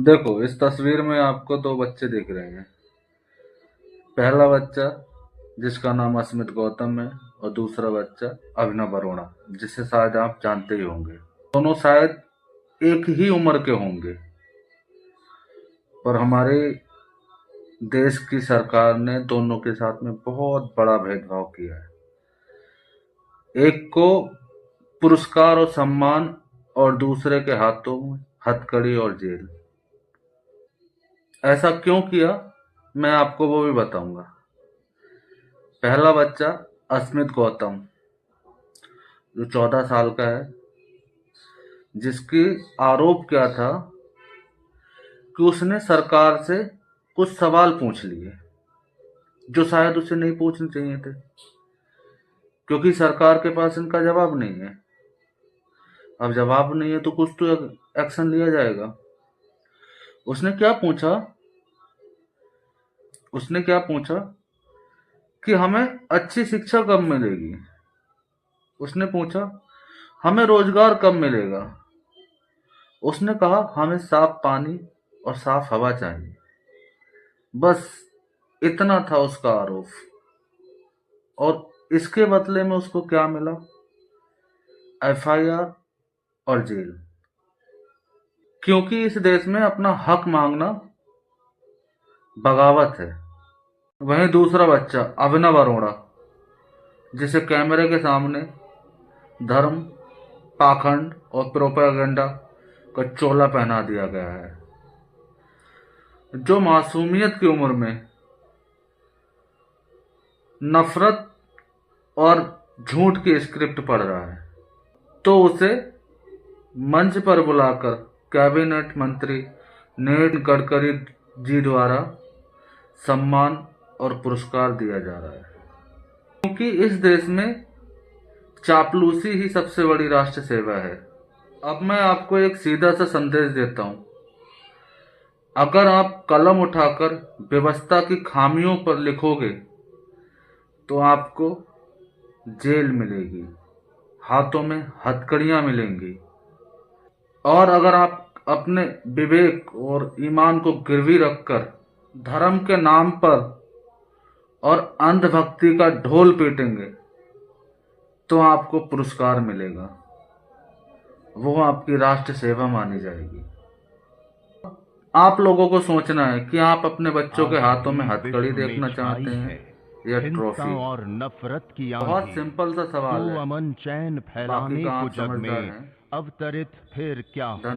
देखो, इस तस्वीर में आपको दो बच्चे दिख रहे हैं। पहला बच्चा जिसका नाम अस्मित गौतम है, और दूसरा बच्चा अभिनव अरोड़ा, जिसे शायद आप जानते ही होंगे। दोनों शायद एक ही उम्र के होंगे, पर हमारे देश की सरकार ने दोनों के साथ में बहुत बड़ा भेदभाव किया है। एक को पुरस्कार और सम्मान, और दूसरे के हाथों में हथकड़ी और जेल। ऐसा क्यों किया, मैं आपको वो भी बताऊंगा। पहला बच्चा अस्मित गौतम, जो 14 साल का है, जिसकी आरोप क्या था कि उसने सरकार से कुछ सवाल पूछ लिए जो शायद उसे नहीं पूछने चाहिए थे, क्योंकि सरकार के पास इनका जवाब नहीं है। अब जवाब नहीं है तो कुछ तो एक्शन लिया जाएगा। उसने क्या पूछा उसने क्या पूछा कि हमें अच्छी शिक्षा कब मिलेगी। उसने पूछा हमें रोजगार कब मिलेगा। उसने कहा हमें साफ पानी और साफ हवा चाहिए। बस इतना था उसका आरोप, और इसके बदले में उसको क्या मिला? एफआईआर और जेल। क्योंकि इस देश में अपना हक मांगना बगावत है। वहीं दूसरा बच्चा अभिनव अरोड़ा, जिसे कैमरे के सामने धर्म, पाखंड और प्रोपेगेंडा का चोला पहना दिया गया है, जो मासूमियत की उम्र में नफरत और झूठ की स्क्रिप्ट पढ़ रहा है, तो उसे मंच पर बुलाकर कैबिनेट मंत्री नितिन गडकरी जी द्वारा सम्मान और पुरस्कार दिया जा रहा है। क्योंकि इस देश में चापलूसी ही सबसे बड़ी राष्ट्र सेवा है। अब मैं आपको एक सीधा सा संदेश देता हूं। अगर आप कलम उठाकर व्यवस्था की खामियों पर लिखोगे तो आपको जेल मिलेगी, हाथों में हथकड़ियां मिलेंगी। और अगर आप अपने विवेक और ईमान को गिरवी रखकर धर्म के नाम पर और अंधभक्ति का ढोल पीटेंगे तो आपको पुरस्कार मिलेगा। वो आपकी राष्ट्र सेवा मानी जाएगी। आप लोगों को सोचना है कि आप अपने बच्चों के आज हाथों में भी हथकड़ी विश्व में देखना चाहते छाई है हैं या हिंसा ट्रॉफी। और नफरत की बहुत आंधी। सिंपल सा तो सवाल है। अमन चैन बाकी फैलाने का को आप जग समझदार में हैं। अवतरित फिर क्या हो।